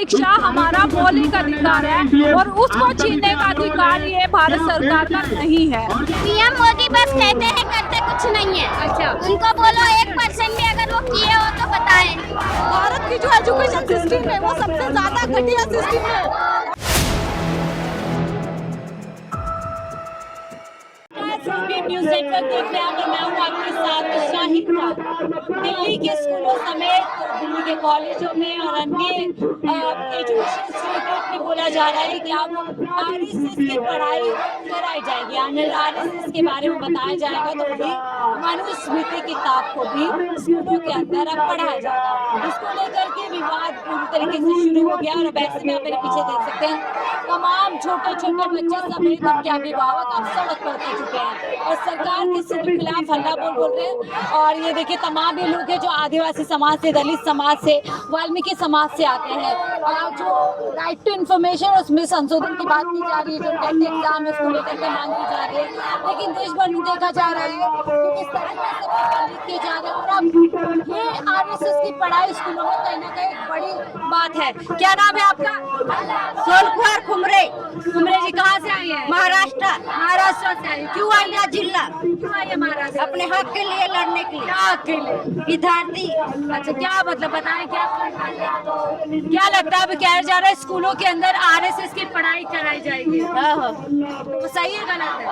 शिक्षा हमारा मौलिक अधिकार है और उसको छीनने का अधिकार ये भारत सरकार का नहीं है। पीएम मोदी बस कहते हैं, करते कुछ नहीं है। अच्छा, उनको बोलो 1% भी अगर वो किए हो तो बताएं। भारत की जो एजुकेशन सिस्टम है वो सबसे ज्यादा घटिया सिस्टम है। न्यूज़ नेटवर्क देख रहे हैं और मैं हूँ आपके साथ शाहिदा। दिल्ली के स्कूलों समेत दिल्ली के कॉलेजों में और अन्य एजुकेशन इंस्टीट्यूट में बोला जा रहा है कि अब आरएसएस की पढ़ाई कराई जाएगी, आरएसएस के बारे में बताया जाएगा। तो वही मनुस्मृति किताब को भी स्कूलों के अंदर अब पढ़ाया जाएगा। इसको लेकर के विवाद पूरी तरीके से शुरू हो गया और अब ऐसे में आप मेरे पीछे देख सकते हैं तमाम छोटे छोटे बच्चे समेत उनके अभिभावक अब सड़क पर उतर चुके हैं और सरकार के खिलाफ हल्ला बोल रहे हैं। और ये देखिए तमाम ये लोग हैं जो आदिवासी समाज से, दलित समाज से, वाल्मीकि समाज से आते हैं। और जो राइट टू इन्फॉर्मेशन उसमें संशोधन की बात की जा रही है, जो टेट एग्जाम है उसको लेकर के मांग की जा रही है, लेकिन देश भर में देखा जा रहा है कि किस तरीके से पेपर लीक किए जा रहे हैं। और अब ये आरएसएस की पढ़ाई स्कूलों में कहीं ना कहीं एक बड़ी बात है। क्या नाम है आपका? सोनकुमार खुमरे। कुमरे जी कहाँ से आई है? महाराष्ट्र। महाराष्ट्र से आई। क्यों आई है? जिला क्यों आई है महाराष्ट्र? अपने हक के लिए लड़ने के लिए। क्या हक के लिए? विद्यार्थी। अच्छा, क्या मतलब बताएं, क्या लगता है? अब कहा जा रहा है स्कूलों के अंदर आरएसएस की पढ़ाई कराई जाएगी, तो सही है गलत है?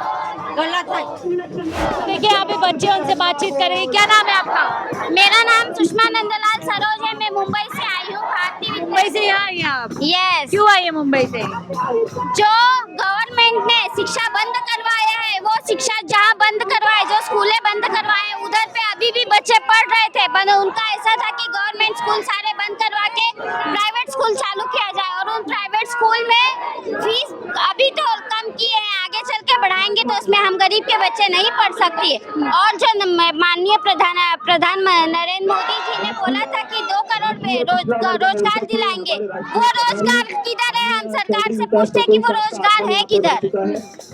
गलत है। देखिए यहाँ पे बच्चे उनसे बातचीत करेंगे। क्या नाम है आपका? मेरा नाम सुषमा नंदलाल सरोज है। मैं मुंबई से आई हूँ। भारतीय मुंबई से यहाँ आई हैं आप? यस। क्यों आई है मुंबई से? जो गवर्नमेंट ने शिक्षा बंद करवाया है, वो शिक्षा जहाँ बंद करवाए, जो स्कूलें बंद करवाए, उधर पे अभी भी बच्चे पढ़ रहे थे। उनका ऐसा था कि गवर्नमेंट स्कूल सारे बंद करवा के प्राइवेट स्कूल चालू किया जाए और उन प्राइवेट स्कूल में फीस अभी तो कम किए हैं, आगे चल के बढ़ाएंगे तो उसमें हम गरीब के बच्चे नहीं पढ़ सकते। और जो माननीय प्रधान नरेंद्र मोदी जी ने बोला था कि 2 करोड़ रोजगार दिलाएंगे, वो रोजगार किधर है? हम सरकार से पूछते हैं कि वो रोजगार है किधर,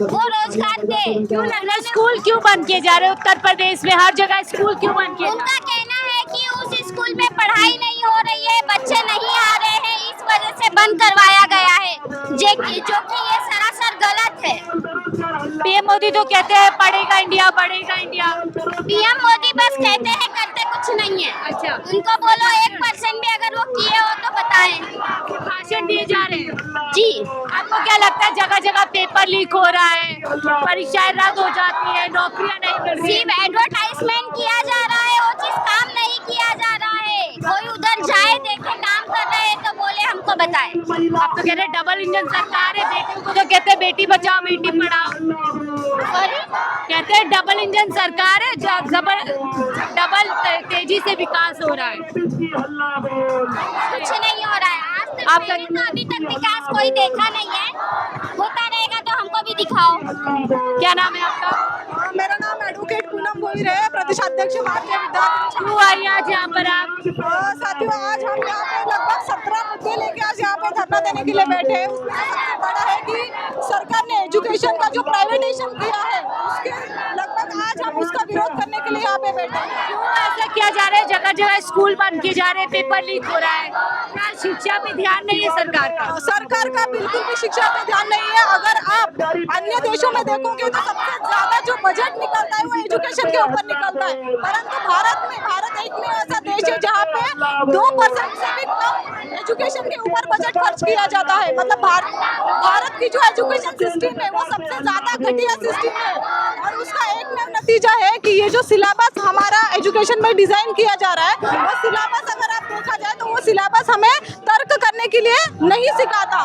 वो रोजगार दे। क्यों लग रहा है स्कूल क्यों बंद किए जा रहे हैं? उत्तर प्रदेश में हर जगह स्कूल क्यों बंद किए? उनका कहना है कि उस स्कूल में पढ़ाई नहीं हो रही है, बच्चे नहीं आ रहे हैं, इस वजह से बंद करवाया गया है, जो कि ये सरासर गलत है। पीएम मोदी तो कहते हैं पढ़ेगा इंडिया, बढ़ेगा इंडिया। पीएम मोदी बस कहते हैं, करते कुछ नहीं है। अच्छा, उनको बोलो 1% भी अगर वो किए हो तो बताएं। भाषण दिए जा रहे हैं जी। आपको क्या लगता है जगह जगह पेपर लीक हो रहा है, परीक्षाएं रद्द हो जाती है, नौकरियां नहीं मिल रही? सिर्फ एडवर्टाइजमेंट किया जा रहा है, वो चीज काम नहीं किया जा रहा है। कोई उधर जाए, देखे काम कर रहे हैं तो बोले हमको बताए। आप तो कह रहे डबल इंजन सरकार है, बेटी को तो कहते हैं बेटी बचाओ बेटी पढ़ाओ। सॉरी, कहते हैं डबल इंजन सरकार है, डबल तेजी से विकास हो रहा है। कुछ नहीं हो रहा है। आज तक आपका मैंने तो अभी तक विकास कोई देखा नहीं है। होता रहेगा तो हमको भी दिखाओ। क्या नाम है आपका? मेरा नाम एडवोकेट पूनम भोईर है, प्रदेशाध्यक्ष भारतीय विद्यार्थी। क्यों आई आज यहाँ पर आप? साथियों, आज हम यहाँ पे लगभग 17 मुद्दे लेके आज यहाँ पे धरना देने के लिए बैठे हैं। उसमें सबसे बड़ा है कि सरकार ने एजुकेशन का जो प्राइवेटाइजेशन किया है, उसके लगभग आज हम उसका विरोध करने के लिए यहाँ पे बैठे हैं। क्यों ऐसा किया जा रहा है? जगह जगह स्कूल बंद किए जा रहे हैं, पेपर लीक हो रहा है, क्या शिक्षा पे ध्यान नहीं है सरकार का? सरकार का बिल्कुल भी शिक्षा पे ध्यान नहीं है। अगर आप अन्य देशों में देखोगे तो सबसे ज्यादा जो बजट निकलता है वो एजुकेशन के ऊपर निकलता है, परंतु भारत एक में ऐसा देश है जहाँ पे 2% से भी कम एजुकेशन के ऊपर बजट खर्च किया जाता है। मतलब भारत की जो एजुकेशन सिस्टम है वो सबसे ज्यादा घटिया सिस्टम है और उसका एक नतीजा है कि ये जो सिलेबस हमारा एजुकेशन में डिजाइन किया जा रहा है, वो सिलेबस अगर आप देखा जाए तो वो सिलेबस हमें तर्क करने के लिए नहीं सिखाता।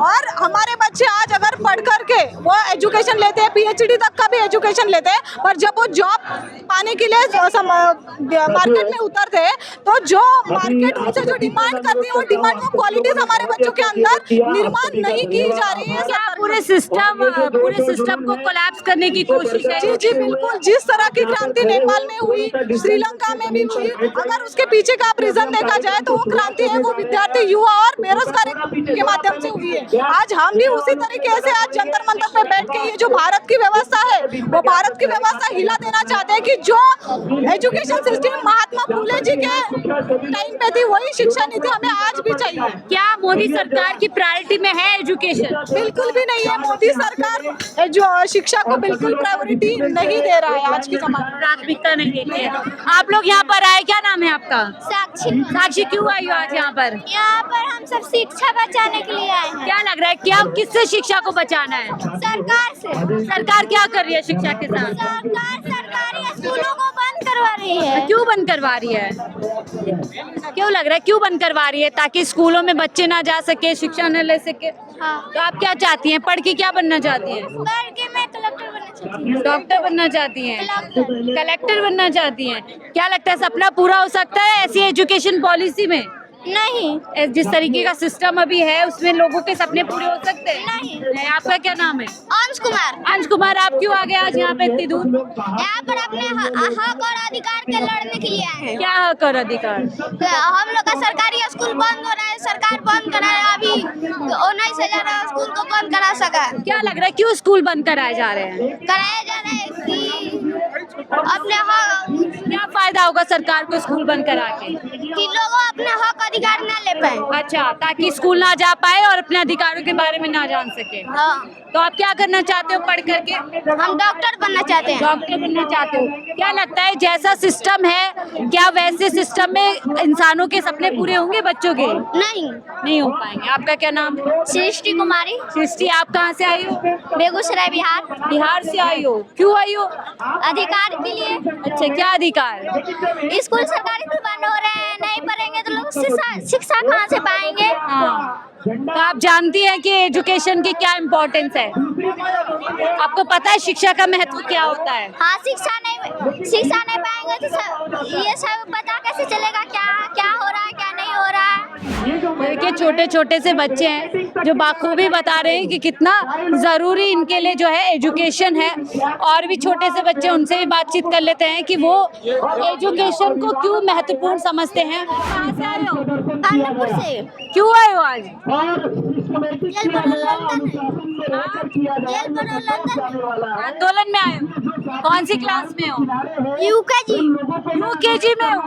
और हमारे बच्चे आज अगर पढ़ करके वो एजुकेशन लेते हैं, पीएचडी तक का भी एजुकेशन लेते हैं, पर जब वो जॉब पाने के लिए मार्केट में उतरते हैं तो जो मार्केट उनसे जो डिमांड करती है वो डिमांड को क्वालिटीज हमारे बच्चों के अंदर निर्माण नहीं की जा रही है। पूरे सिस्टम को कोलैप्स करने की कोशिश है। जी बिल्कुल, जिस तरह की क्रांति नेपाल में हुई, श्रीलंका में भी हुई, अगर उसके पीछे का आप रीजन देखा जाए तो वो क्रांति है वो विद्यार्थी, युवा और बेरोजगारी के माध्यम से हुई है। आज हम भी उसी तरीके से आज जंतर मंतर पे बैठ के ये जो भारत की व्यवस्था है वो भारत की व्यवस्था हिला देना चाहते हैं कि जो एजुकेशन सिस्टम महात्मा फुले जी के टाइम पे थी वही शिक्षा नीति हमें आज भी चाहिए। क्या मोदी सरकार की प्रायोरिटी में है एजुकेशन? बिल्कुल भी नहीं है। मोदी सरकार जो शिक्षा को बिल्कुल प्रायोरिटी नहीं दे रहा है आज के जमाने में, प्राथमिकता नहीं देती है। आप लोग यहाँ पर आए, क्या नाम है आपका? साक्षी। साक्षी, क्यों आई हो आज यहाँ पर? यहाँ पर हम सब शिक्षा बचाने के लिए आए हैं। क्या लग रहा है क्या किससे शिक्षा को बचाना है? सरकार से। सरकार क्या कर रही है शिक्षा के साथ? सरकार सरकारी स्कूलों को बंद करवा रही है। क्यों बंद करवा रही है? क्यों लग रहा है क्यों बंद करवा रही है? ताकि स्कूलों में बच्चे ना जा सके, शिक्षा न ले सके। हाँ। तो आप क्या चाहती हैं? पढ़ के क्या बनना चाहती हैं? पढ़ के मैं कलेक्टर बनना चाहती हूँ। डॉक्टर बनना चाहती हैं? कलेक्टर। कलेक्टर बनना चाहती हैं? क्या लगता है सपना पूरा हो सकता है ऐसी एजुकेशन पॉलिसी में? नहीं। जिस तरीके का सिस्टम अभी है उसमें लोगों के सपने पूरे हो सकते हैं? नहीं। आपका क्या नाम है? अंश कुमार। अंश कुमार, आप क्यों आ गए आज यहाँ पे इतनी दूर? यहाँ पर अपने हक और अधिकार के लड़ने के लिए आए हैं। क्या हक और अधिकार? हम लोग का सरकारी स्कूल बंद हो रहा है, सरकार बंद करा है। अभी 19,000 स्कूल को बंद करा सका। क्या लग रहा है क्यों स्कूल बंद कराए जा रहे हैं? कराया जा रहा है कि अपने हक, क्या फायदा होगा सरकार को स्कूल बंद करा के? कि लोग अपने हक अधिकार न ले पाए। अच्छा, ताकि स्कूल ना जा पाए और अपने अधिकारों के बारे में ना जान सके। हाँ। तो आप क्या करना चाहते हो पढ़ करके? हम डॉक्टर बनना चाहते हैं। डॉक्टर बनना चाहते हो? क्या लगता है जैसा सिस्टम है क्या वैसे सिस्टम में इंसानों के सपने पूरे होंगे बच्चों के? नहीं हो पाएंगे। आपका क्या नाम? सृष्टि कुमारी। सृष्टि, आप कहाँ से आई हो? बेगूसराय, बिहार। बिहार से आई हो? क्यों आई हो? अधिकार के लिए। अच्छा, क्या अधिकार? स्कूल सरकारी स्कूल बंद हो रहे हैं, नहीं पढ़ेंगे तो लोग शिक्षा कहाँ से पाएंगे? हाँ। तो आप जानती हैं कि एजुकेशन की क्या इम्पोर्टेंस है? आपको पता है शिक्षा का महत्व क्या होता है? हाँ, शिक्षा नहीं पाएंगे तो ये सब पता कैसे चलेगा क्या हो रहा है, क्या नहीं हो रहा है। देखिए छोटे छोटे से बच्चे हैं जो बाखूबी बता रहे हैं कि कितना ज़रूरी इनके लिए जो है एजुकेशन है। और भी छोटे से बच्चे, उनसे भी बातचीत कर लेते हैं कि वो एजुकेशन को क्यों महत्वपूर्ण समझते हैं। कहाँ से आए हो? कानपुर से। क्यों आए हो आज? आंदोलन में आए हो? कौन सी क्लास में हो? यूकेजी में हो?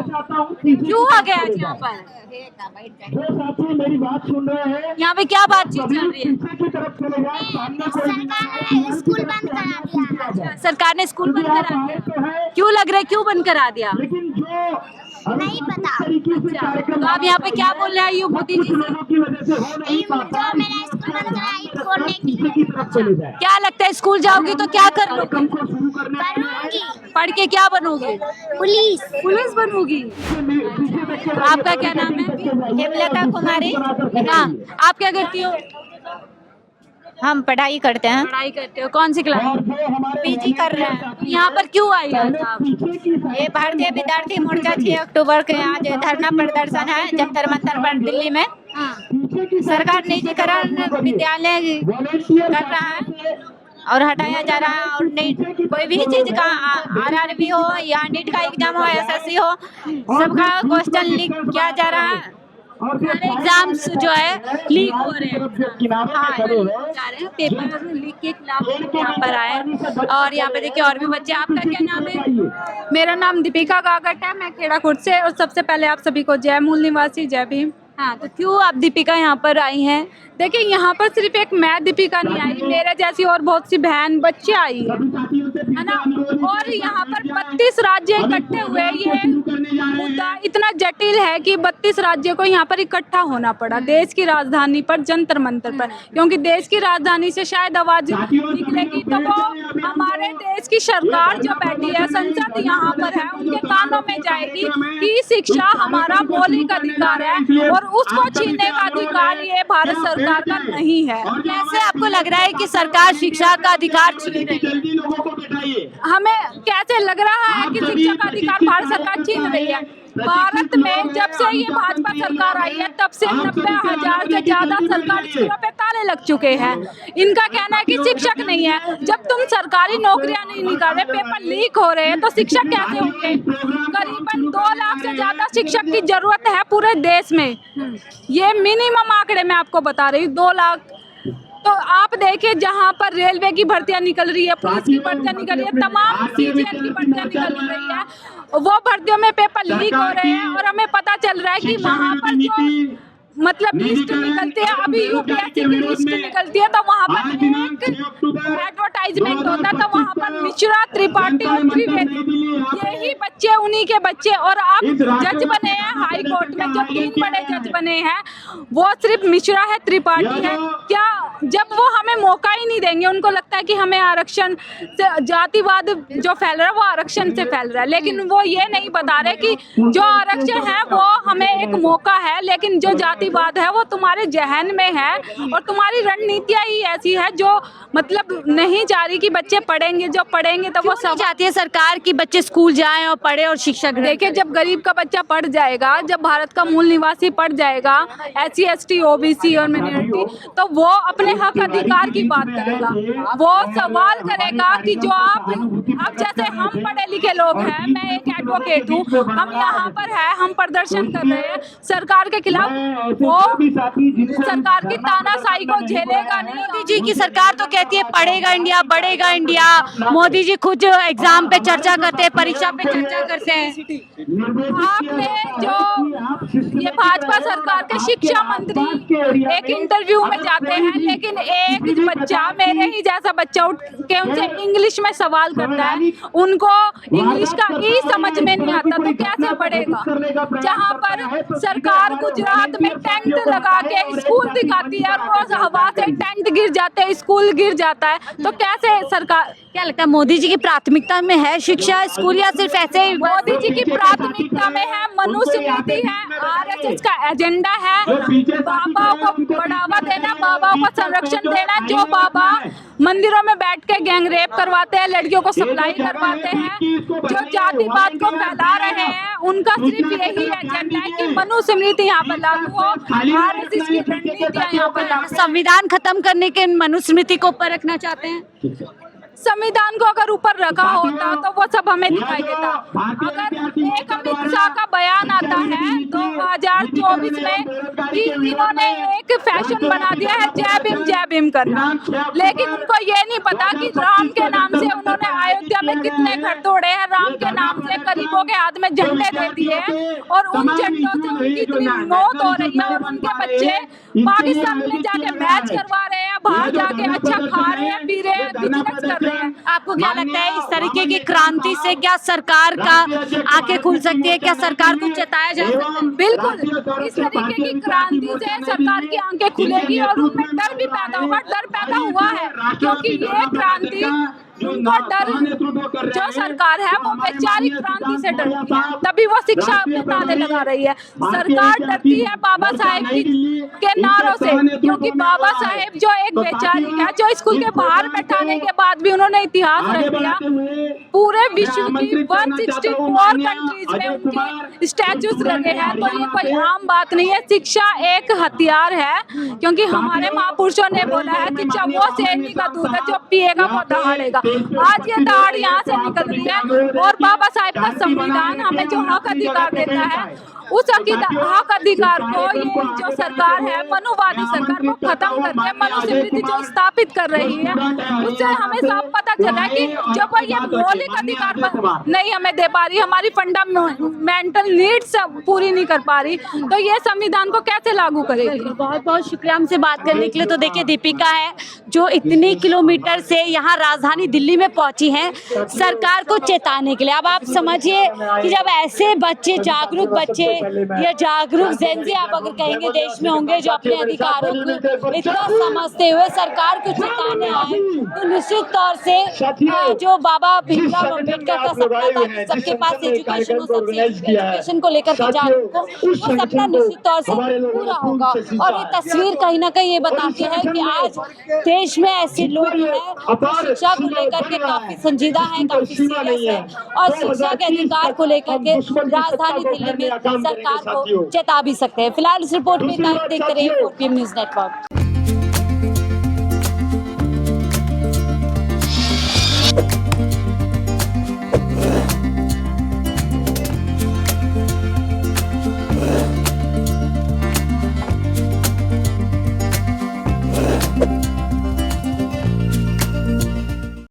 क्यों आ गए आज यहाँ पर? मेरी बात सुन रहे हैं। यहाँ पे क्या बातचीत चल रही है? सरकार ने स्कूल बंद करा दिया। सरकार ने स्कूल बंद करा दिया? क्यों लग रहा है क्यों बंद करा दिया? नहीं पता। अच्छा, तो आप यहाँ पे क्या बोलने आई हो मोदी जी से? जो मेरा स्कूल बंद करा छोड़ने के लिए। क्या लगता है स्कूल जाओगी तो क्या कर लोगे? बनूंगी। पढ़ के क्या बनोगे? पुलिस बनोगी? आपका क्या नाम है? हेमलता कुमारी। हाँ, आप क्या करती हो? हम पढ़ाई करते हैं। पढ़ाई करते हो? कौन सी क्लास? पीजी कर रहे हैं। यहाँ पर क्यों आई हो आप? ये भारतीय विद्यार्थी मोर्चा 6 अक्टूबर के आज धरना प्रदर्शन है जंतर मंतर पर दिल्ली में। सरकार निजीकरण विद्यालय कर रहा है और हटाया जा रहा है। और कोई भी चीज का RRB हो या नीट का एग्जाम हो, SSC हो, सबका क्वेश्चन लीक किया जा रहा है। सारे एग्जाम्स जो है लीक हो रहे हैं। पेपर लीक के खिलाफ यहाँ पर आए और यहाँ पे देखिए और भी बच्चे। आपका क्या नाम है? मेरा नाम दीपिका काकट है, मैं खेड़ाकोट से। और सबसे पहले आप सभी को जय मूल निवासी, जय भीम। हाँ, तो क्यों आप दीपिका यहाँ पर आई हैं? देखिए यहाँ पर सिर्फ एक मैं दीपिका नहीं आई, मेरे जैसी और बहुत सी बहन बच्चे आई है ना। और यहाँ पर 32 राज्य इकट्ठे हुए। ये मुद्दा इतना जटिल है कि 32 राज्यों को यहाँ पर इकट्ठा होना पड़ा देश की राजधानी पर, जंतर मंतर पर। क्योंकि देश की राजधानी से शायद आवाज निकलेगी तो वो हमारे देश की सरकार जो बैठी है, संसद यहाँ पर है, उनके कानों में जाएगी कि शिक्षा हमारा मौलिक अधिकार है और उसको छीनने का अधिकार ये भारत सरकार का नहीं है। कैसे आपको लग रहा है कि सरकार शिक्षा का अधिकार छीन रही है? हमें कैसे लग रहा है कि शिक्षा का अधिकार भारत सरकार छीन रही है? भारत में जब से ये भाजपा सरकार आई है तब से 90,000 से ज्यादा सरकारी स्कूलों पे ताले लग चुके हैं। इनका कहना है कि शिक्षक नहीं है। जब तुम सरकारी नौकरियां नहीं निकाल रहे, पेपर लीक हो रहे हैं, तो शिक्षक कैसे होंगे? करीबन 2 लाख से ज्यादा शिक्षक की जरूरत है पूरे देश में। ये मिनिमम आंकड़े मैं आपको बता रही हूँ, 2 लाख। तो आप देखिए, जहाँ पर रेलवे की भर्तियां निकल रही है, पुलिस की भर्तियां निकल रही है, तमाम सीजीएल की भर्तियां निकल रही है, वो भर्तियों में पेपर लीक हो रहे हैं और हमें पता चल रहा है कि वहाँ पर जो मतलब लिस्ट निकलती है, अभी यूपीएससी की लिस्ट निकलती है, तो वहाँ पर एक एडवर्टाइजमेंट होता है, तो वहाँ पर मिश्रा, त्रिपाठी और त्रिवेदी, यही बच्चे, उन्हीं के बच्चे। और आप जज बने हैं हाई कोर्ट में, जो 3 बड़े जज बने हैं, वो सिर्फ मिश्रा है, त्रिपाठी है। क्या जब वो हमें मौका ही नहीं देंगे, उनको लगता है कि हमें आरक्षण से, जातिवाद जो फैल रहा है वो आरक्षण से फैल रहा है, लेकिन वो ये नहीं बता रहे कि जो आरक्षण है वो हमें एक मौका है, लेकिन जो जातिवाद है वो तुम्हारे जहन में है और तुम्हारी रणनीतियां ही ऐसी है जो मतलब नहीं जा रही कि बच्चे पढ़ेंगे। जो पढ़ेंगे तो वो सब चाहती है सरकार कि बच्चे स्कूल जाएं और पढ़े और शिक्षा ग्रहण। देखिए, जब गरीब का बच्चा पढ़ जाएगा, जब भारत का मूल निवासी पढ़ जाएगा, SC ST OBC और माइनॉरिटी, तो वो अपने हक अधिकार की बात करेगा। वो सवाल करेगा कि जो आप, अब जैसे हम पढ़े लिखे लोग हैं, मैं एक एडवोकेट हूँ, हम यहाँ पर है, हम प्रदर्शन कर रहे हैं सरकार के खिलाफ, वो सरकार की तानाशाही को झेलेगा नहीं। मोदी जी की सरकार तो कहती है पढ़ेगा इंडिया, बढ़ेगा इंडिया। मोदी जी खुद एग्जाम पे चर्चा करते हैं, परीक्षा पे चर्चा करते हैं। आपने जो ये भाजपा सरकार के शिक्षा मंत्री एक इंटरव्यू में जाते हैं, लेकिन एक बच्चा, मेरे ही जैसा बच्चा, उठ के उनसे इंग्लिश में सवाल करता है, उनको इंग्लिश का ई समझ में नहीं आता, तो कैसे पढ़ेगा? जहाँ पर सरकार गुजरात में टेंट लगा के स्कूल दिखाती है, रोज हवा से टेंट गिर जाते हैं, स्कूल गिर जाता है, तो कैसे सरकार? क्या लगता है मोदी जी की प्राथमिकता में है शिक्षा, स्कूल, या सिर्फ ऐसे ही? मोदी जी की प्राथमिकता में है मनुस्मृति है, RSS का एजेंडा है, बाबाओं को बढ़ावा देना, बाबाओं को संरक्षण देना। जो बाबा मंदिरों में बैठ के गैंग रेप करवाते हैं, लड़कियों को सप्लाई करवाते हैं, जो जातिवाद को फैला रहे हैं, उनका सिर्फ यही एजेंडा है कि मनुस्मृति यहाँ पर लागू हो, RSS की रणनीतियाँ यहाँ पर लागू। संविधान खत्म करने के मनुस्मृति को ऊपर रखना चाहते हैं। संविधान को अगर ऊपर रखा होता तो वो सब हमें दिखाई देता। अगर एक अमित शाह का बयान आता है 2024 में कि इन्होंने एक फैशन बना दिया है जय भीम करना, लेकिन उनको ये नहीं पता कि राम के नाम से उन्होंने अयोध्या में कितने घर तोड़े हैं, राम के नाम से गरीबों के हाथ में झंडे दे दिए और उन झंडों से उनकी इतनी मौत हो रही है और उनके बच्चे पाकिस्तान में जाके मैच करवा रहे हैं, बाहर जाके अच्छा खा रहे हैं, पी रहे हैं, बिजनेस कर रहे हैं। आपको क्या लगता है इस तरीके की क्रांति से क्या सरकार का आंखें खुल सकती है? क्या सरकार को चेताया जा सकता है? बिल्कुल, इस तरीके की क्रांति से सरकार की आंखें खुलेगी और उनमें डर भी पैदा होगा। डर पैदा हुआ है क्योंकि ये क्रांति, उनको डर, जो सरकार है वो वैचारिक क्रांति से डरती है, तभी वो शिक्षा पे ताले लगा रही है। सरकार डरती है बाबा साहेब के नारों से, क्योंकि बाबा साहेब जो एक वैचारिक है, जो स्कूल के बाहर बैठाने के बाद भी उन्होंने इतिहास रख दिया। पूरे विश्व की 164 कंट्रीज में उनके स्टैचूज लगे हैं, तो ये कोई आम बात नहीं है। शिक्षा एक हथियार है, क्योंकि हमारे महापुरुषों ने बोला है शिक्षा वो शेरनी का दूध है, जो पिएगा वो दहाड़ेगा। आज ये दहाड़ यहाँ से निकल रही है और बाबा साहेब का संविधान हमें जो हक अधिकार देता है, उस हक अधिकार को ये जो सरकार है, मनुवादी सरकार, को खत्म करके मनुस्मृति जो स्थापित कर रही है, उससे हमें साफ पता चला है कि जब ये मौलिक अधिकार नहीं हमें दे पा रही, हमारी फंडामेंटल नीड्स पूरी नहीं कर पा रही, तो ये संविधान को कैसे लागू करेगी? बहुत बहुत शुक्रिया हमसे बात करने के लिए। तो देखिए, दीपिका है जो इतने किलोमीटर से यहाँ राजधानी दिल्ली में पहुंची हैं सरकार को चेताने के लिए। अब आप समझिए कि जब ऐसे बच्चे, जागरूक बच्चे ये जागरूक जेनजी आप अगर कहेंगे देश में होंगे जो अपने अधिकारों को इतना समझते हुए सरकार को चेताने आए, तो निश्चित तौर से जो बाबा भीमराव अम्बेडकर का सपना था कि सबके पास एजुकेशन हो, सबसे एजुकेशन को लेकर के जागरूक हो, वो सपना निश्चित तौर से पूरा होगा। और ये तस्वीर कहीं ना कहीं ये बताती है कि आज देश में ऐसे लोग हैं जो शिक्षा को लेकर के काफी संजीदा हैं, काफी सीरियस हैं और शिक्षा के अधिकार को लेकर के राजधानी दिल्ली में सरकार को चेता भी सकते हैं। फिलहाल इस रिपोर्ट में देखते रहिए 4PM न्यूज नेटवर्क।